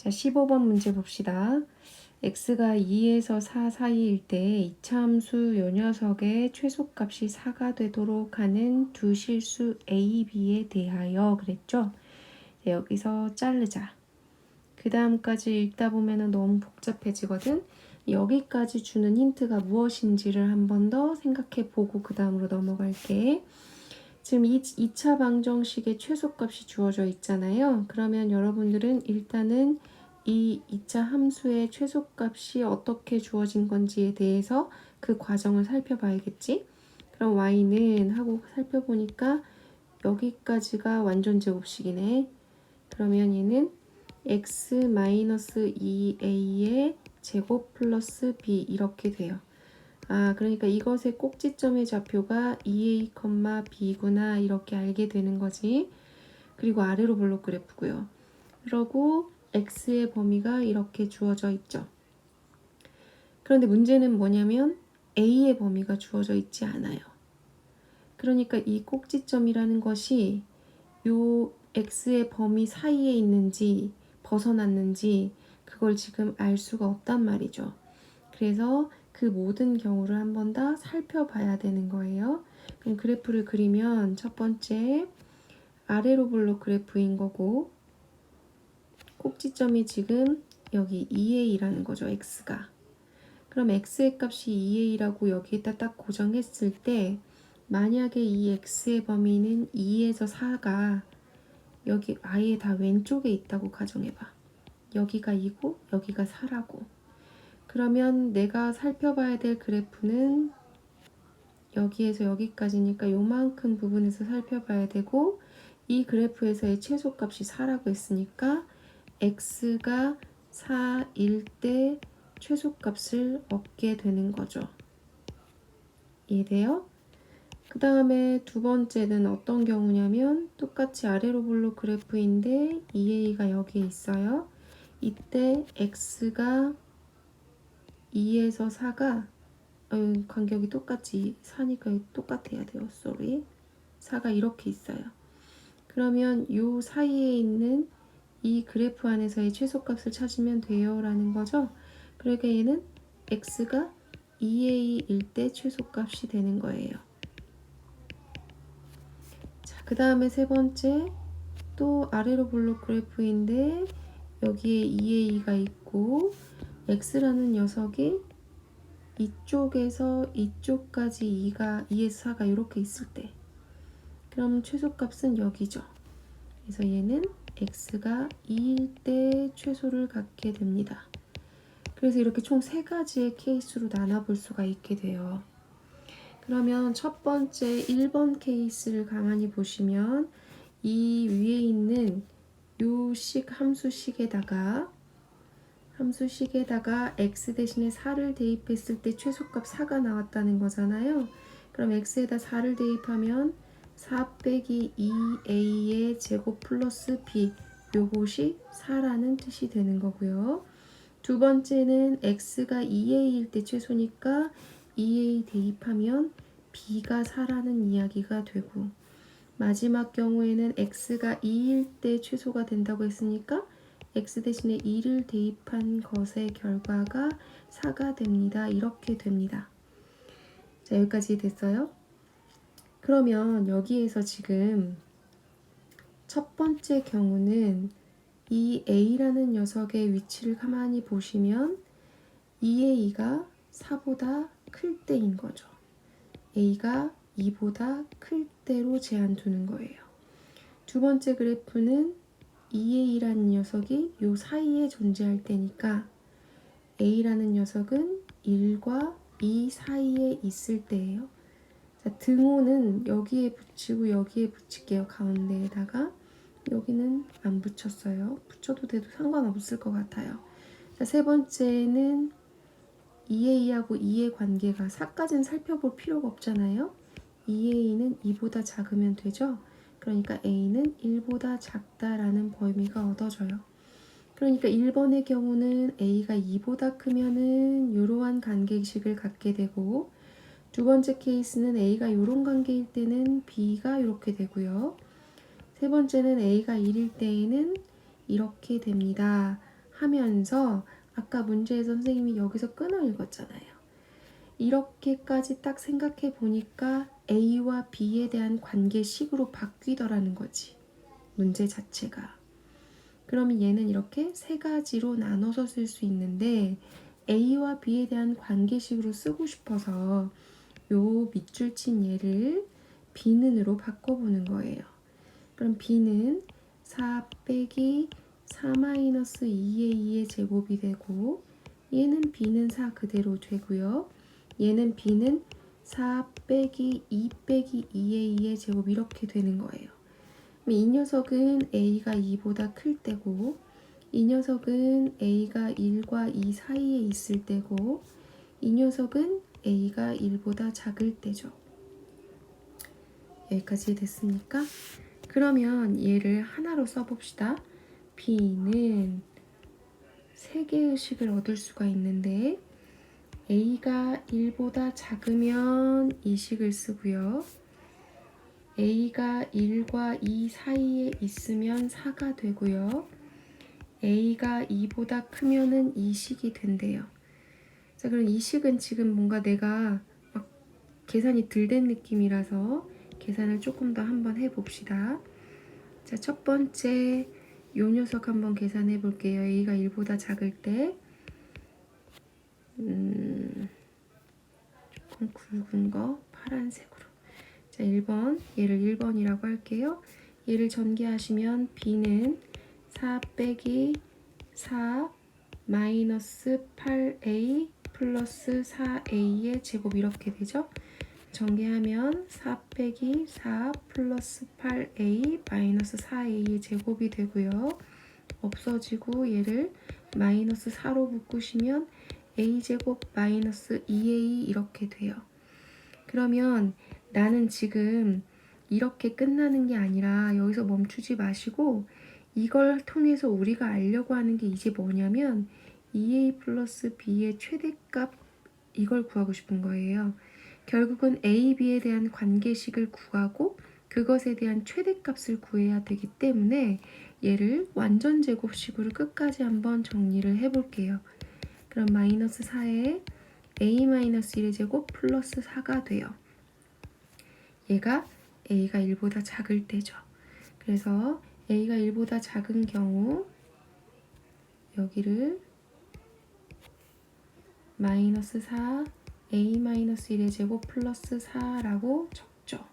자, 15번 문제 봅시다. x가 2에서 4 사이일 때 이차함수 요 녀석의 최소값이 4가 되도록 하는 두 실수 a, b에 대하여 그랬죠. 자, 여기서 자르자. 그 다음까지 읽다 보면 너무 복잡해지거든. 여기까지 주는 힌트가 무엇인지를 한 번 더 생각해 보고 그 다음으로 넘어갈게. 지금 2차 방정식의 최소값이 주어져 있잖아요. 그러면 여러분들은 일단은 이 2차 함수의 최소값이 어떻게 주어진 건지에 대해서 그 과정을 살펴봐야겠지? 그럼 y는 하고 살펴보니까 여기까지가 완전 제곱식이네. 그러면 얘는 x-2a의 제곱 플러스 b 이렇게 돼요. 아, 그러니까 이것의 꼭지점의 좌표가 2a, b구나 이렇게 알게 되는 거지. 그리고 아래로 블록 그래프고요. 그러고 x의 범위가 이렇게 주어져 있죠. 그런데 문제는 뭐냐면 a의 범위가 주어져 있지 않아요. 그러니까 이 꼭지점이라는 것이 요 x의 범위 사이에 있는지 벗어났는지 그걸 지금 알 수가 없단 말이죠. 그래서 그 모든 경우를 한 번 다 살펴봐야 되는 거예요. 그럼 그래프를 그리면 첫 번째 아래로 블록 그래프인 거고 꼭지점이 지금 여기 2a라는 거죠. x가. 그럼 x의 값이 2a라고 여기에다 딱 고정했을 때 만약에 이 x의 범위는 2에서 4가 여기 아예 다 왼쪽에 있다고 가정해봐. 여기가 2고 여기가 4라고. 그러면 내가 살펴봐야 될 그래프는 여기에서 여기까지니까 요만큼 부분에서 살펴봐야 되고 이 그래프에서의 최소값이 4라고 했으니까 x가 4일 때 최소값을 얻게 되는 거죠. 이해돼요? 그 다음에 두 번째는 어떤 경우냐면 똑같이 아래로 블록 그래프인데 2a가 여기에 있어요. 이때 x가 2에서 4가 간격이 똑같이 4니까 똑같아야 돼요. sorry. 4가 이렇게 있어요. 그러면 요 사이에 있는 이 그래프 안에서의 최소값을 찾으면 돼요 라는 거죠. 그러니까 얘는 x가 2a일 때 최소값이 되는 거예요. 자, 그 다음에 세 번째 또 아래로 블록 그래프인데 여기에 2a가 있고 x라는 녀석이 이쪽에서 이쪽까지 2에서 4가 이렇게 있을 때 그럼 최소값은 여기죠. 그래서 얘는 x가 2일 때 최소를 갖게 됩니다. 그래서 이렇게 총 3가지의 케이스로 나눠볼 수가 있게 돼요. 그러면 첫 번째 1번 케이스를 가만히 보시면 이 위에 있는 요 함수식에다가 x 대신에 4를 대입했을 때 최소값 4가 나왔다는 거잖아요. 그럼 x에다 4를 대입하면 4 빼기 2a의 제곱 플러스 b 요것이 4라는 뜻이 되는 거고요. 두 번째는 x가 2a일 때 최소니까 2a 대입하면 b가 4라는 이야기가 되고 마지막 경우에는 x가 2일 때 최소가 된다고 했으니까 x 대신에 2를 대입한 것의 결과가 4가 됩니다. 이렇게 됩니다. 자, 여기까지 됐어요? 그러면 여기에서 지금 첫 번째 경우는 이 a라는 녀석의 위치를 가만히 보시면 2a가 4보다 클 때인 거죠. a가 2보다 클 때로 제한 두는 거예요. 두 번째 그래프는 2a라는 녀석이 요 사이에 존재할 때니까 a라는 녀석은 1과 2 사이에 있을 때예요. 자, 등호는 여기에 붙이고 여기에 붙일게요. 가운데에다가 여기는 안 붙였어요. 붙여도 돼도 상관없을 것 같아요. 자, 세 번째는 2a하고 2의 관계가 4까지는 살펴볼 필요가 없잖아요. 2a는 2보다 작으면 되죠. 그러니까 a는 1보다 작다라는 범위가 얻어져요. 그러니까 1번의 경우는 a가 2보다 크면은 이러한 관계식을 갖게 되고 두 번째 케이스는 a가 이런 관계일 때는 b가 이렇게 되고요. 세 번째는 a가 1일 때에는 이렇게 됩니다. 하면서 아까 문제에서 선생님이 여기서 끊어 읽었잖아요. 이렇게까지 딱 생각해 보니까 A와 B에 대한 관계식으로 바뀌더라는 거지. 문제 자체가. 그러면 얘는 이렇게 세 가지로 나눠서 쓸 수 있는데 A와 B에 대한 관계식으로 쓰고 싶어서 요 밑줄 친 얘를 B는으로 바꿔보는 거예요. 그럼 B는 4 빼기 4 마이너스 2의 2의 제곱이 되고 얘는 B는 4 그대로 되고요. 얘는 B는 4 빼기 2 빼기 2의 2의 제곱 이렇게 되는 거예요. 이 녀석은 A가 2보다 클 때고 이 녀석은 A가 1과 2 사이에 있을 때고 이 녀석은 A가 1보다 작을 때죠. 여기까지 됐습니까? 그러면 얘를 하나로 써봅시다. B는 3개의 식을 얻을 수가 있는데 A가 1보다 작으면 이 식을 쓰고요. A가 1과 2 사이에 있으면 4가 되고요. A가 2보다 크면은 이 식이 된대요. 자, 그럼 이 식은 지금 뭔가 내가 막 계산이 덜 된 느낌이라서 계산을 조금 더 한번 해봅시다. 자, 첫 번째 요 녀석 한번 계산해 볼게요. A가 1보다 작을 때 조금 굵은 거 파란색으로. 자, 1번 얘를 1번이라고 할게요. 얘를 전개하시면 B는 4 빼기 4 마이너스 8A 플러스 4A의 제곱 이렇게 되죠. 전개하면 4 빼기 4 플러스 8A 마이너스 4A의 제곱이 되고요. 없어지고 얘를 마이너스 4로 묶으시면 A제곱 마이너스 2A 이렇게 돼요. 그러면 나는 지금 이렇게 끝나는 게 아니라 여기서 멈추지 마시고 이걸 통해서 우리가 알려고 하는 게 이제 뭐냐면 2A 플러스 B의 최대값 이걸 구하고 싶은 거예요. 결국은 A, B에 대한 관계식을 구하고 그것에 대한 최대값을 구해야 되기 때문에 얘를 완전 제곱식으로 끝까지 한번 정리를 해볼게요. 그럼 마이너스 4에 A 마이너스 1의 제곱 플러스 4가 돼요. 얘가 A가 1보다 작을 때죠. 그래서 A가 1보다 작은 경우 여기를 마이너스 4 A 마이너스 1의 제곱 플러스 4라고 적죠.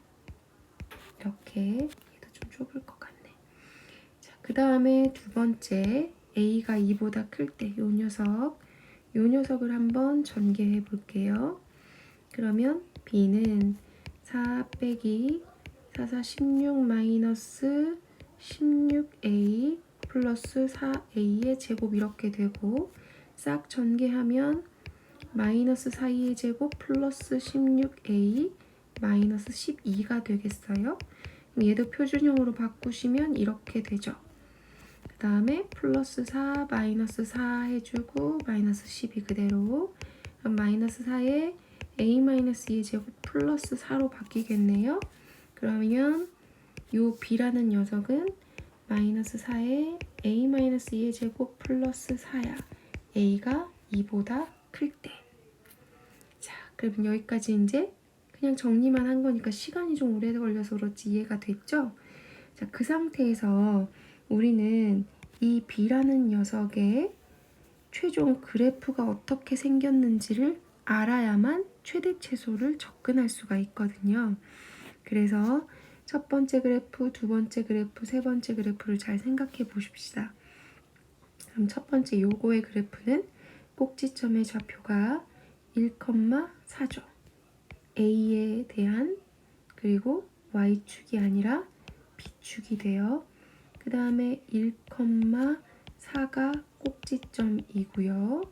이렇게 얘도 좀 좁을 것 같네. 자, 그 다음에 두 번째 A가 2보다 클 때 요 녀석을 한번 전개해 볼게요. 그러면 B는 4 빼기 4, 4, 16 마이너스 16A 플러스 4A의 제곱 이렇게 되고 싹 전개하면 마이너스 4의 제곱 플러스 16A 마이너스 12가 되겠어요. 얘도 표준형으로 바꾸시면 이렇게 되죠. 그 다음에 플러스 4 마이너스 4 해주고 마이너스 12 그대로 마이너스 4에 A 마이너스 2의 제곱 플러스 4로 바뀌겠네요. 그러면 요 B라는 녀석은 마이너스 4에 A 마이너스 2의 제곱 플러스 4야. A가 2보다 클 때. 자, 그러면 여기까지 이제 그냥 정리만 한 거니까 시간이 좀 오래 걸려서 그렇지 이해가 됐죠? 자, 그 상태에서 우리는 이 B라는 녀석의 최종 그래프가 어떻게 생겼는지를 알아야만 최대 최소를 접근할 수가 있거든요. 그래서 첫 번째 그래프, 두 번째 그래프, 세 번째 그래프를 잘 생각해 보십시다. 그럼 첫 번째 요거의 그래프는 꼭지점의 좌표가 1,4죠. A에 대한 그리고 Y축이 아니라 B축이 돼요. 그 다음에 1,4가 꼭지점이고요.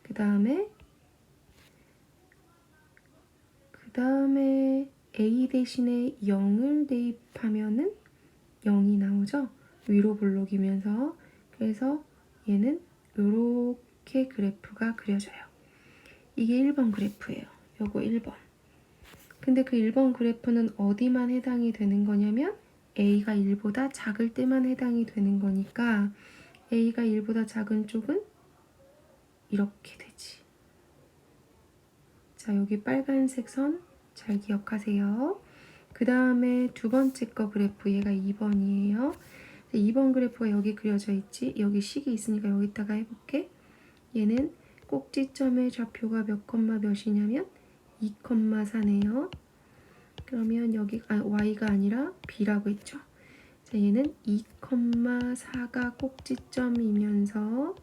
그 다음에 A 대신에 0을 대입하면은 0이 나오죠. 위로 볼록이면서. 그래서 얘는 이렇게 그래프가 그려져요. 이게 1번 그래프예요. 요거 1번. 근데 그 1번 그래프는 어디만 해당이 되는 거냐면 A가 1보다 작을 때만 해당이 되는 거니까 A가 1보다 작은 쪽은 이렇게 되지. 자, 여기 빨간색 선 잘 기억하세요. 그 다음에 두 번째 거 그래프, 얘가 2번이에요. 2번 그래프가 여기 그려져 있지. 여기 식이 있으니까 여기다가 해볼게. 얘는 꼭지점의 좌표가 몇 콤마 몇이냐면 2,4네요. 그러면 여기 y가 아니라 b라고 했죠. 자, 얘는 2,4가 꼭지점이면서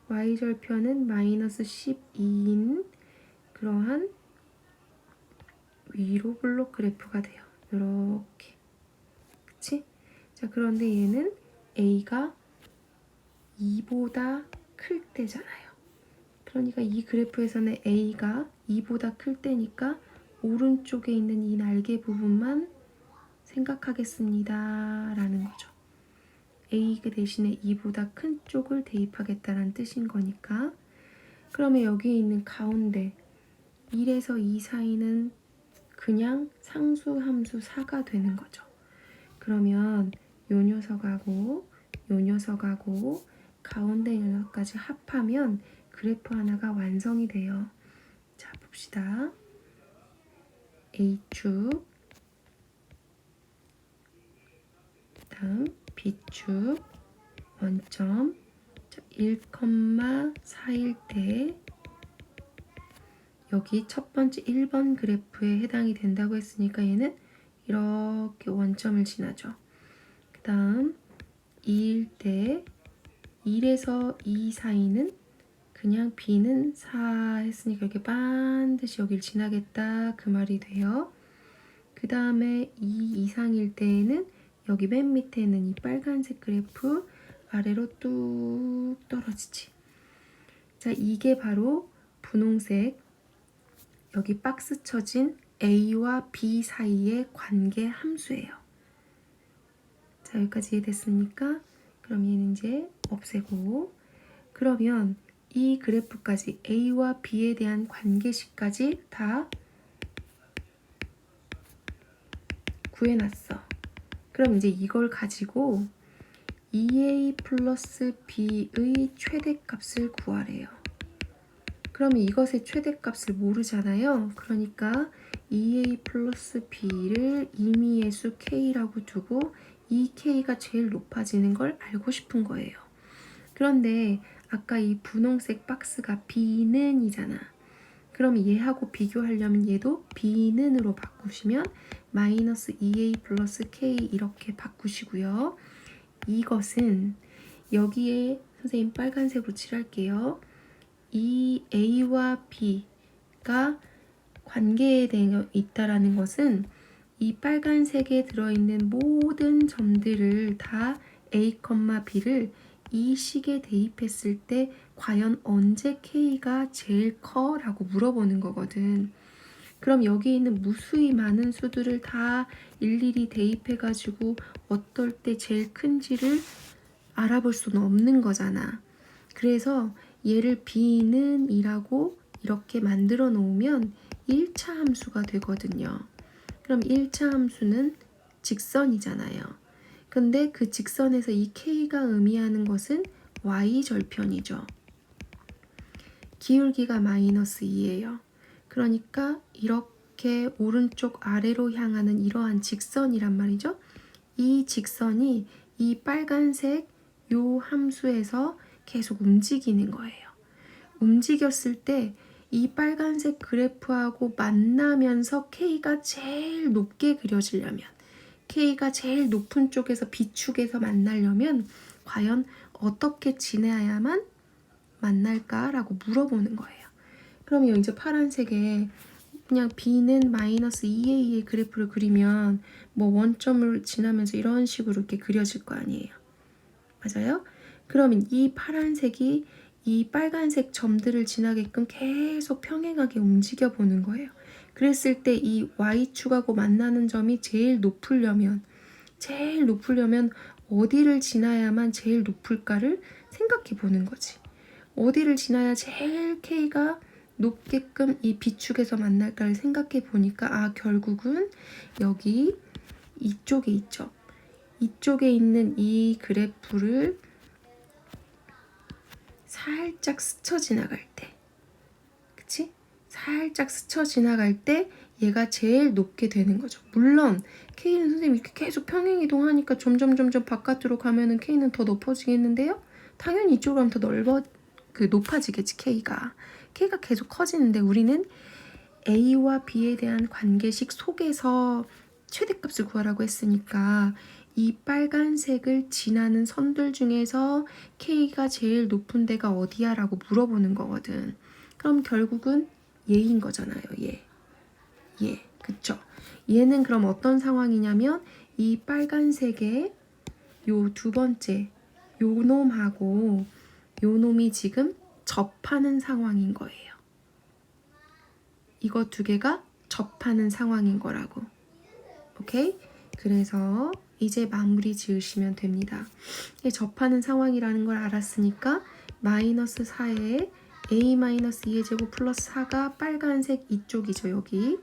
y절편은 마이너스 12인 그러한 위로 블록 그래프가 돼요. 이렇게. 그치? 자, 그런데 얘는 a가 2보다 클 때잖아요. 그러니까 이 그래프에서는 a가 2보다 클 때니까 오른쪽에 있는 이 날개 부분만 생각하겠습니다 라는 거죠. a 그 대신에 2보다 큰 쪽을 대입하겠다는 뜻인 거니까. 그러면 여기에 있는 가운데 1에서 2 사이는 그냥 상수함수 4가 되는 거죠. 그러면 요 녀석하고 요 녀석하고 가운데 녀석까지 합하면 그래프 하나가 완성이 돼요. 자, 봅시다. A축, 다음 B축, 원점 1,4일 때 여기 첫 번째 1번 그래프에 해당이 된다고 했으니까 얘는 이렇게 원점을 지나죠. 그 다음 2일 때 1에서 2 사이는 그냥 b는 4 했으니까 이렇게 반드시 여길 지나겠다 그 말이 돼요. 그 다음에 2 이상일 때에는 여기 맨 밑에 있는 이 빨간색 그래프 아래로 뚝 떨어지지. 자, 이게 바로 분홍색 여기 박스 쳐진 A와 B 사이의 관계 함수예요. 자, 여기까지 이해됐습니까? 그럼 얘는 이제 없애고, 그러면 이 그래프까지 A와 B에 대한 관계식까지 다 구해놨어. 그럼 이제 이걸 가지고 2A 플러스 B의 최대값을 구하래요. 그러면 이것의 최대값을 모르잖아요. 그러니까 2A 플러스 B를 임의의 수 K라고 두고 이 K가 제일 높아지는 걸 알고 싶은 거예요. 그런데 아까 이 분홍색 박스가 B는 이잖아. 그럼 얘하고 비교하려면 얘도 B는으로 바꾸시면 마이너스 2A 플러스 K 이렇게 바꾸시고요. 이것은 여기에 선생님 빨간색으로 칠할게요. 이 A와 B가 관계에 되어 있다라는 것은 이 빨간색에 들어있는 모든 점들을 다 A, B를 이 식에 대입했을 때 과연 언제 K가 제일 커? 라고 물어보는 거거든. 그럼 여기 있는 무수히 많은 수들을 다 일일이 대입해가지고 어떨 때 제일 큰지를 알아볼 수는 없는 거잖아. 그래서 얘를 B는 이라고 이렇게 만들어 놓으면 1차 함수가 되거든요. 그럼 1차 함수는 직선이잖아요. 근데 그 직선에서 이 K가 의미하는 것은 Y절편이죠. 기울기가 마이너스 2예요. 그러니까 이렇게 오른쪽 아래로 향하는 이러한 직선이란 말이죠. 이 직선이 이 빨간색 요 함수에서 계속 움직이는 거예요. 움직였을 때 이 빨간색 그래프하고 만나면서 K가 제일 높게 그려지려면 K가 제일 높은 쪽에서 B축에서 만나려면 과연 어떻게 지내야만 만날까라고 물어보는 거예요. 그러면 이제 파란색에 그냥 B는 마이너스 2A의 그래프를 그리면 뭐 원점을 지나면서 이런 식으로 이렇게 그려질 거 아니에요. 맞아요? 그러면 이 파란색이 이 빨간색 점들을 지나게끔 계속 평행하게 움직여 보는 거예요. 그랬을 때 이 Y축하고 만나는 점이 제일 높으려면 어디를 지나야만 제일 높을까를 생각해 보는 거지. 어디를 지나야 제일 K가 높게끔 이 B축에서 만날까를 생각해 보니까 결국은 여기 이쪽에 있죠. 이쪽에 있는 이 그래프를 살짝 스쳐 지나갈 때, 그치? 살짝 스쳐 지나갈 때 얘가 제일 높게 되는 거죠. 물론 K는 선생님이 이렇게 계속 평행이동하니까 점점 바깥으로 가면은 K는 더 높아지겠는데요. 당연히 이쪽으로 하면 더 높아지겠지. K가 계속 커지는데 우리는 A와 B에 대한 관계식 속에서 최대값을 구하라고 했으니까 이 빨간색을 지나는 선들 중에서 K가 제일 높은 데가 어디야? 라고 물어보는 거거든. 그럼 결국은 얘인 거잖아요. 얘. 그쵸? 얘는 그럼 어떤 상황이냐면 이 빨간색의 요 두 번째 요 놈하고 요 놈이 지금 접하는 상황인 거예요. 이거 두 개가 접하는 상황인 거라고. 오케이? 그래서 이제 마무리 지으시면 됩니다. 접하는 상황이라는 걸 알았으니까 마이너스 4에 a-2의 제곱 플러스 4가 빨간색 이쪽이죠. 여기.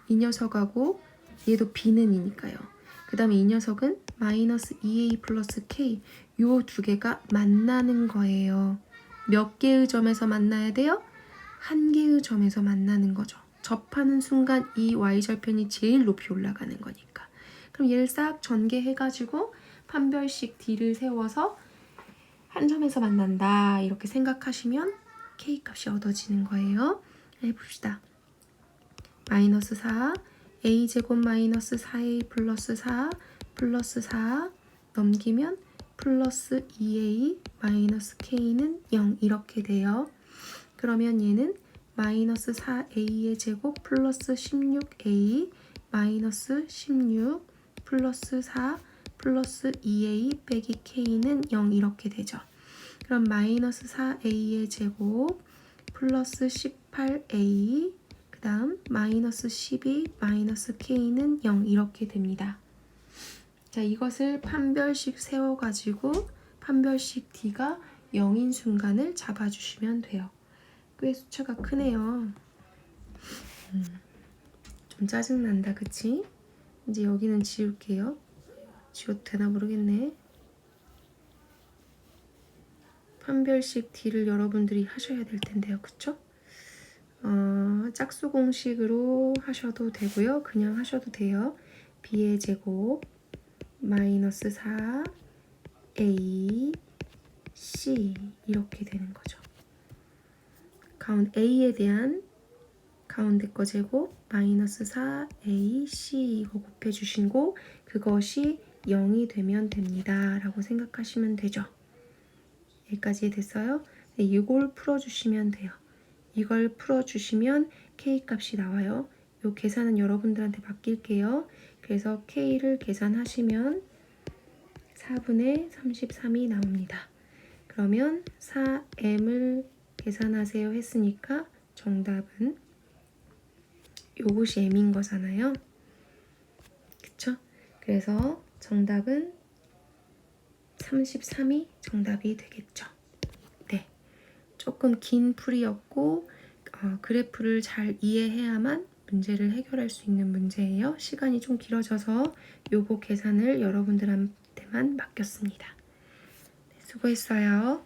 이 녀석하고 얘도 비는이니까요. 그 다음에 이 녀석은 마이너스 2a 플러스 k 요 두 개가 만나는 거예요. 몇 개의 점에서 만나야 돼요? 한 개의 점에서 만나는 거죠. 접하는 순간 이 y절편이 제일 높이 올라가는 거니까. 그럼 얘를 싹 전개해가지고 판별식 D를 세워서 한 점에서 만난다 이렇게 생각하시면 K값이 얻어지는 거예요. 해봅시다. 마이너스 4 A제곱 마이너스 4A 플러스 4 플러스 4 넘기면 플러스 2A 마이너스 K는 0 이렇게 돼요. 그러면 얘는 마이너스 4A의 제곱 플러스 16A 마이너스 16 플러스 4 플러스 2A 빼기 K는 0 이렇게 되죠. 그럼 마이너스 4A의 제곱 플러스 18A 그 다음 마이너스 12 마이너스 K는 0 이렇게 됩니다. 자, 이것을 판별식 세워가지고 판별식 D가 0인 순간을 잡아주시면 돼요. 꽤 숫자가 크네요. 좀 짜증난다, 그치? 이제 여기는 지울게요. 지워도 되나 모르겠네. 판별식 D를 여러분들이 하셔야 될 텐데요, 그쵸? 짝수 공식으로 하셔도 되고요. 그냥 하셔도 돼요. B의 제곱 마이너스 4 A C 이렇게 되는 거죠. A에 대한 가운데 거 제곱 마이너스 4AC 이거 곱해주시고 그것이 0이 되면 됩니다. 라고 생각하시면 되죠. 여기까지 됐어요? 네, 이걸 풀어주시면 돼요. 이걸 풀어주시면 K값이 나와요. 이 계산은 여러분들한테 맡길게요. 그래서 K를 계산하시면 4분의 33이 나옵니다. 그러면 4M을 계산하세요 했으니까 정답은 요것이 M인 거잖아요. 그쵸? 그래서 정답은 33이 정답이 되겠죠. 네, 조금 긴 풀이였고 그래프를 잘 이해해야만 문제를 해결할 수 있는 문제예요. 시간이 좀 길어져서 요거 계산을 여러분들한테만 맡겼습니다. 네, 수고했어요.